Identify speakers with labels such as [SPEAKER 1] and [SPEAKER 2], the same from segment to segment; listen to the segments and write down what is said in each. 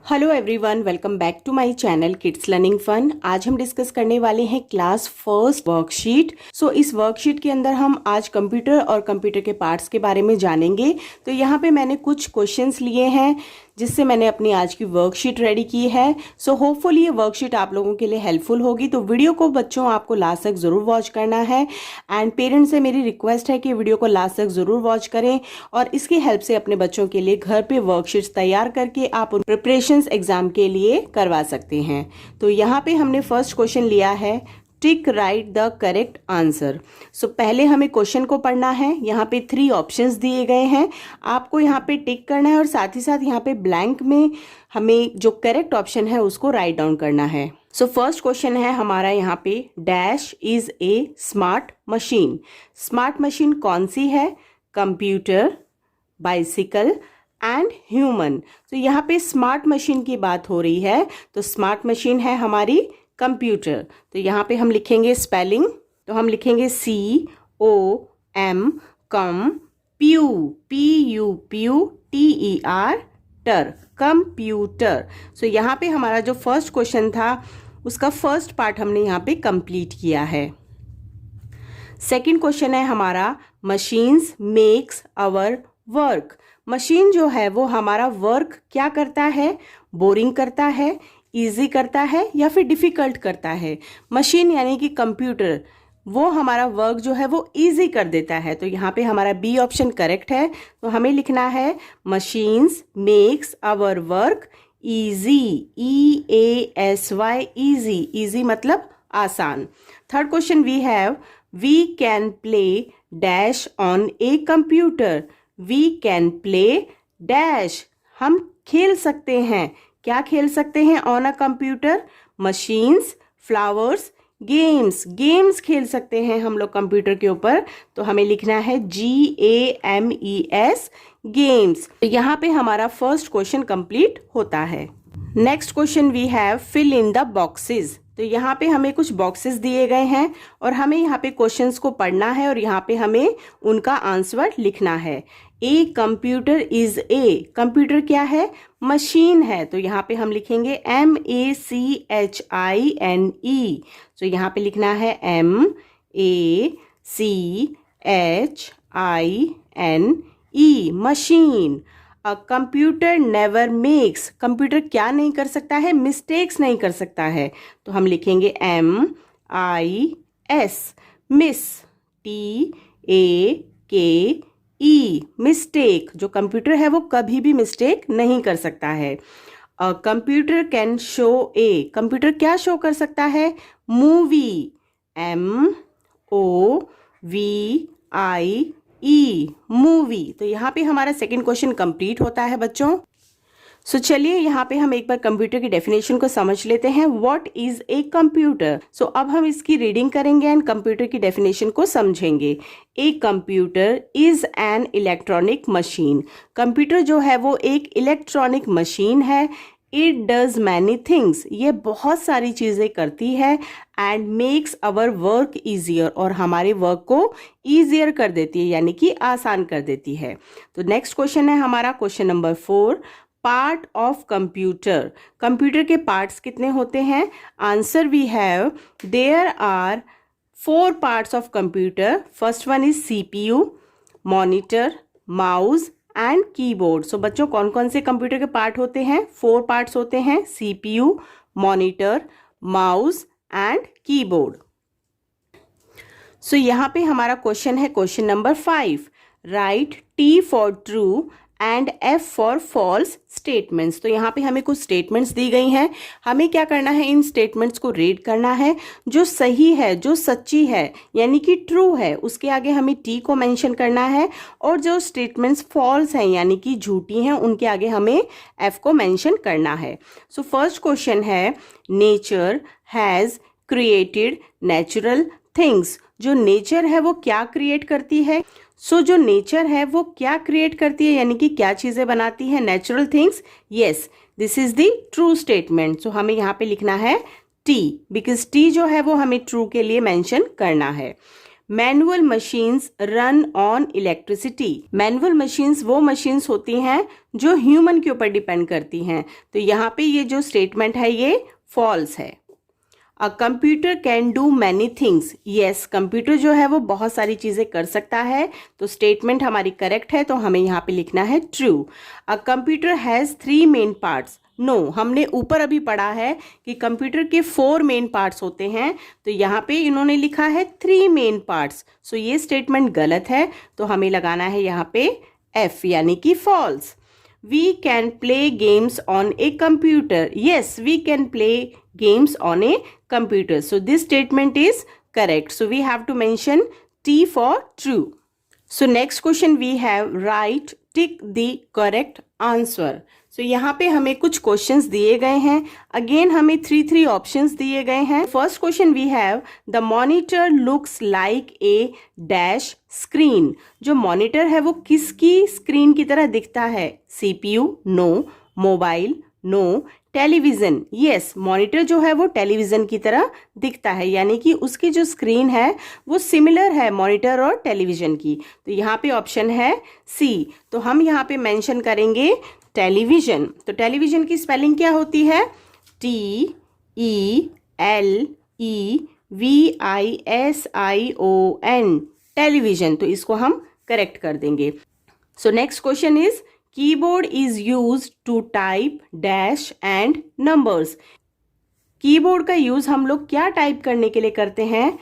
[SPEAKER 1] Hello everyone, welcome back to my channel kids learning fun. आज हम discuss करने वाले हैं क्लास फर्स्ट वर्कशीट। इस वर्कशीट के अंदर हम आज कंप्यूटर और कंप्यूटर के पार्ट्स के बारे में जानेंगे। तो यहाँ पे मैंने कुछ क्वेश्चंस लिए हैं जिससे मैंने अपनी आज की वर्कशीट रेडी की है। होपफुली ये वर्कशीट आप लोगों के लिए हेल्पफुल होगी। तो वीडियो को बच्चों आपको लास्ट तक ज़रूर वॉच करना है एंड पेरेंट्स से मेरी रिक्वेस्ट है कि वीडियो को लास्ट तक ज़रूर वॉच करें और इसकी हेल्प से अपने बच्चों के लिए घर पे वर्कशीट्स तैयार करके आप उन प्रिपरेशंस एग्जाम के लिए करवा सकते हैं। तो यहाँ पे हमने फर्स्ट क्वेश्चन लिया है, टिक राइट द करेक्ट आंसर। पहले हमें क्वेश्चन को पढ़ना है। यहाँ पे 3 ऑप्शंस दिए गए हैं, आपको यहाँ पे टिक करना है और साथ ही साथ यहाँ पे ब्लैंक में हमें जो करेक्ट ऑप्शन है उसको राइट डाउन करना है। फर्स्ट क्वेश्चन है हमारा यहाँ पे, dash is a smart machine. Smart machine कौन सी है? Computer, bicycle and human. यहाँ पे स्मार्ट मशीन की बात हो रही है, तो स्मार्ट मशीन है हमारी कंप्यूटर। तो यहाँ पे हम लिखेंगे स्पेलिंग, तो हम लिखेंगे COM कम प्यू PUPUTER टर, कंप्यूटर। यहाँ पे हमारा जो फर्स्ट क्वेश्चन था उसका फर्स्ट पार्ट हमने यहाँ पे कंप्लीट किया है। सेकंड क्वेश्चन है हमारा, machines makes our work. Machine जो है वो हमारा वर्क क्या करता है? बोरिंग करता है, इजी करता है या फिर डिफिकल्ट करता है? मशीन यानी कि कंप्यूटर, वो हमारा वर्क जो है वो इजी कर देता है। तो यहाँ पे हमारा बी ऑप्शन करेक्ट है। तो हमें लिखना है machines makes our work easy, EASY, easy. Easy मतलब आसान। Third question we have, we can play dash on a computer. We can play dash, हम खेल सकते हैं। क्या खेल सकते हैं on a computer? Machines, flowers, games. Games खेल सकते हैं हम लोग कंप्यूटर के ऊपर। तो हमें लिखना है GAMES, गेम्स। तो यहाँ पे हमारा फर्स्ट क्वेश्चन कंप्लीट होता है। Next question we have, fill in the boxes. तो यहाँ पे हमें कुछ बॉक्सेस दिए गए हैं और हमें यहाँ पे क्वेश्चंस को पढ़ना है और यहाँ पे हमें उनका आंसर लिखना है। ए कंप्यूटर इज ए, कंप्यूटर क्या है? मशीन है। तो यहाँ पे हम लिखेंगे MACHINE। तो यहाँ पे लिखना है MACHINE, machine. A computer never makes, computer क्या नहीं कर सकता है? मिस्टेक्स नहीं कर सकता है। तो हम लिखेंगे MIS, मिस, TAKE, मिस्टेक। जो कंप्यूटर है वो कभी भी मिस्टेक नहीं कर सकता है। Computer can show A, computer क्या शो कर सकता है? Movie, MOVIE, movie. तो यहाँ पे हमारा सेकंड क्वेश्चन कंप्लीट होता है बच्चों। चलिए यहाँ पे हम एक बार कंप्यूटर की डेफिनेशन को समझ लेते हैं। What is a computer? अब हम इसकी रीडिंग करेंगे एंड कंप्यूटर की डेफिनेशन को समझेंगे। A computer is an electronic machine. Computer जो है वो एक इलेक्ट्रॉनिक मशीन है। इट डज मैनी थिंग्स, ये बहुत सारी चीज़ें करती है and makes our work easier, और हमारे वर्क को ईजियर कर देती है यानी कि आसान कर देती है। तो नेक्स्ट क्वेश्चन है हमारा question number 4, part of computer. Computer के पार्ट्स कितने होते हैं? Answer we have, there are 4 parts of computer. First one is CPU, monitor, mouse and keyboard. बच्चों कौन कौन से कंप्यूटर के पार्ट होते हैं? 4 पार्ट्स होते हैं, CPU, monitor, mouse and keyboard. यहाँ पे हमारा क्वेश्चन है question number 5, write T for true and F for false statements. तो यहाँ पे हमें कुछ स्टेटमेंट्स दी गई हैं, हमें क्या करना है? इन स्टेटमेंट्स को रीड करना है। जो सही है, जो सच्ची है यानी कि ट्रू है, उसके आगे हमें T को मेंशन करना है, और जो स्टेटमेंट्स फॉल्स हैं यानी कि झूठी हैं उनके आगे हमें F को मेंशन करना है। फर्स्ट क्वेश्चन है, nature has created natural things. जो नेचर है वो क्या क्रिएट करती है? जो नेचर है वो क्या क्रिएट करती है यानी कि क्या चीजें बनाती है? Natural things. Yes, this is the true statement. हमें यहाँ पे लिखना है T, बिकॉज T जो है वो हमें ट्रू के लिए मेंशन करना है। Manual machines run on electricity. Manual machines वो मशीन्स होती हैं जो ह्यूमन के ऊपर डिपेंड करती हैं। तो यहाँ पे ये जो स्टेटमेंट है ये फॉल्स है। A computer can do many things. Yes, computer जो है वो बहुत सारी चीजें कर सकता है। तो स्टेटमेंट हमारी करेक्ट है, तो हमें यहाँ पे लिखना है true. A computer has 3 main parts. No, हमने ऊपर अभी पढ़ा है कि कंप्यूटर के 4 मेन पार्ट्स होते हैं, तो यहाँ पे इन्होंने लिखा है 3 मेन पार्ट्स। सो ये स्टेटमेंट गलत है, तो हमें लगाना है यहाँ पे एफ यानी कि false. We can play games on a computer. Yes, we can play games on a computer. So this statement is correct. So we have to mention T for true. So next question we have write tick the correct answer. So यहाँ पे हमें कुछ questions दिए गए हैं। Again हमें 3 options दिए गए हैं। First question we have the monitor looks like a dash screen. जो मॉनिटर है वो किसकी स्क्रीन की तरह दिखता है? CPU no, mobile no, television yes, monitor जो है वो टेलीविजन की तरह दिखता है, यानी कि उसकी जो स्क्रीन है वो सिमिलर है मॉनिटर और टेलीविजन की। तो यहाँ पे ऑप्शन है सी। तो हम यहाँ पे मेंशन करेंगे टेलीविजन। तो टेलीविजन की स्पेलिंग क्या होती है? TELEVISION, television. तो इसको हम करेक्ट कर देंगे। So next question is keyboard is used to type dash and numbers. Keyboard का यूज हम लोग क्या टाइप करने के लिए करते हैं?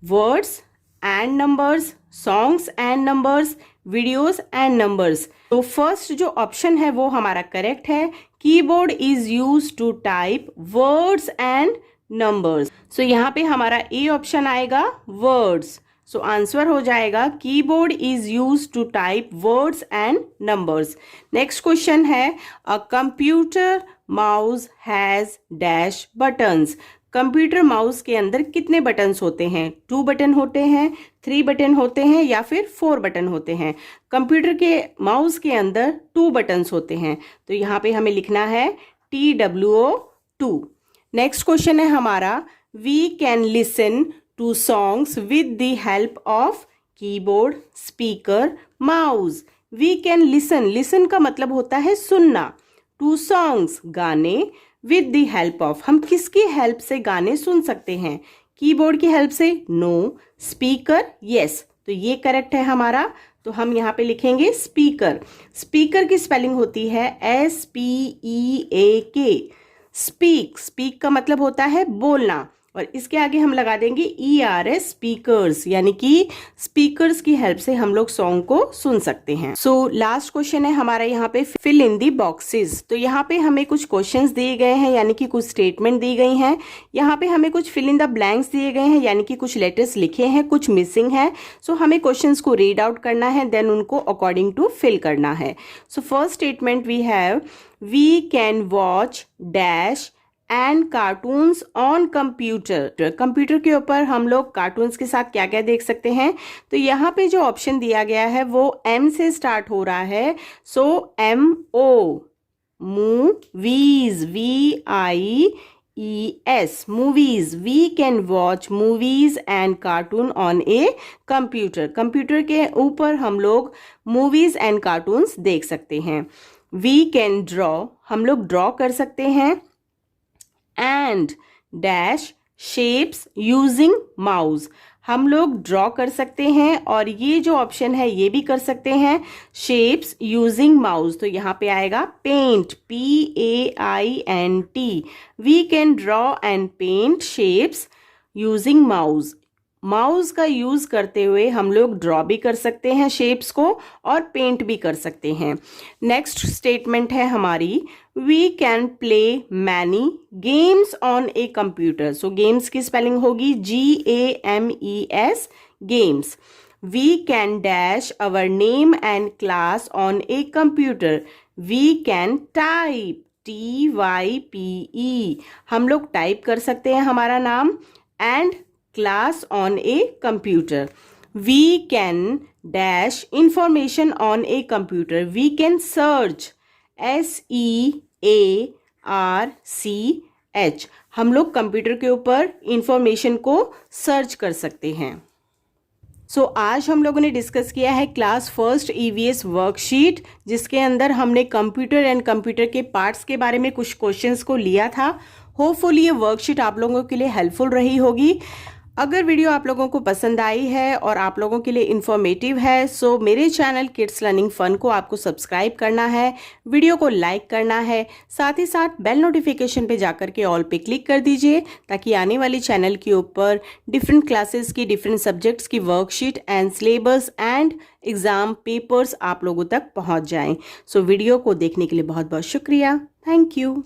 [SPEAKER 1] Words and numbers, songs and numbers, videos and numbers. तो फर्स्ट जो ऑप्शन है वो हमारा करेक्ट है। Keyboard is used to type words and numbers. So यहाँ पे हमारा ए ऑप्शन आएगा वर्ड्स। सो आंसर हो जाएगा keyboard is used to type words and numbers. Next question है a computer mouse has dash buttons. Computer mouse के अंदर कितने बटन्स होते हैं? 2 बटन होते हैं, 3 बटन होते हैं या फिर 4 बटन होते हैं? कंप्यूटर के माउस के अंदर 2 बटन्स होते हैं, तो यहाँ पे हमें लिखना है TWO2। नेक्स्ट क्वेश्चन है हमारा we can listen to songs with the help of keyboard, speaker, mouse. We can listen, listen का मतलब होता है सुनना, टू सॉन्ग्स गाने, विद द हेल्प ऑफ, हम किसकी हेल्प से गाने सुन सकते हैं? कीबोर्ड की हेल्प से नो, स्पीकर यस, तो ये करेक्ट है हमारा। तो हम यहाँ पे लिखेंगे स्पीकर। स्पीकर की स्पेलिंग होती है SPEAK। स्पीक, स्पीक का मतलब होता है बोलना, और इसके आगे हम लगा देंगे ERS, स्पीकर्स, यानी कि स्पीकर्स की हेल्प से हम लोग सॉन्ग को सुन सकते हैं। सो लास्ट क्वेश्चन है हमारा यहाँ पे फिल इन दी बॉक्सेस। तो यहाँ पे हमें कुछ क्वेश्चंस दिए गए हैं, यानी कि कुछ स्टेटमेंट दी गई हैं। यहाँ पे हमें कुछ फिल इन द ब्लैंक्स दिए गए हैं, यानी कि कुछ लेटर्स लिखे हैं, कुछ मिसिंग है। सो हमें क्वेश्चंस को रीड आउट करना है, देन उनको अकॉर्डिंग टू फिल करना है। So first statement we have we can watch dash and cartoons on computer. Computer के ऊपर हम लोग कार्टून्स के साथ क्या क्या देख सकते हैं? तो यहाँ पे जो ऑप्शन दिया गया है वो M से स्टार्ट हो रहा है। So MO, movies, VIES, movies. We can watch movies and cartoon on a computer. Computer के ऊपर हम लोग मूवीज एंड कार्टून्स देख सकते हैं। वी कैन ड्रॉ, हम लोग ड्रॉ कर सकते हैं। And dash shapes using mouse, हम लोग ड्रॉ कर सकते हैं, और ये जो ऑप्शन है ये भी कर सकते हैं शेप्स यूजिंग माउस। तो यहाँ पे आएगा paint, PAINT। We can draw and paint shapes using mouse. Mouse का यूज करते हुए हम लोग ड्रॉ भी कर सकते हैं शेप्स को, और पेंट भी कर सकते हैं। नेक्स्ट स्टेटमेंट है हमारी we can play many games on a computer. So games की स्पेलिंग होगी GAMES, games. We can dash our name and class on a computer. We can type, TYPE, हम लोग टाइप कर सकते हैं हमारा नाम and class on a computer. We can dash information on a computer. We can search, SEARCH, हम लोग computer के ऊपर इंफॉर्मेशन को सर्च कर सकते हैं। सो आज हम लोगों ने डिस्कस किया है क्लास फर्स्ट ईवीएस वर्कशीट, जिसके अंदर हमने कंप्यूटर एंड कंप्यूटर के पार्ट्स के बारे में कुछ क्वेश्चंस को लिया था। होपफुली ये वर्कशीट आप लोगों के लिए हेल्पफुल रही होगी। अगर वीडियो आप लोगों को पसंद आई है और आप लोगों के लिए इन्फॉर्मेटिव है, सो मेरे चैनल किड्स लर्निंग फन को आपको सब्सक्राइब करना है, वीडियो को लाइक करना है, साथ ही साथ बेल नोटिफिकेशन पे जाकर के ऑल पे क्लिक कर दीजिए, ताकि आने वाली चैनल के ऊपर डिफरेंट क्लासेस की, डिफरेंट सब्जेक्ट्स की worksheet and syllabus and exam papers आप लोगों तक पहुंच जाएं। सो वीडियो को देखने के लिए बहुत बहुत शुक्रिया। Thank you.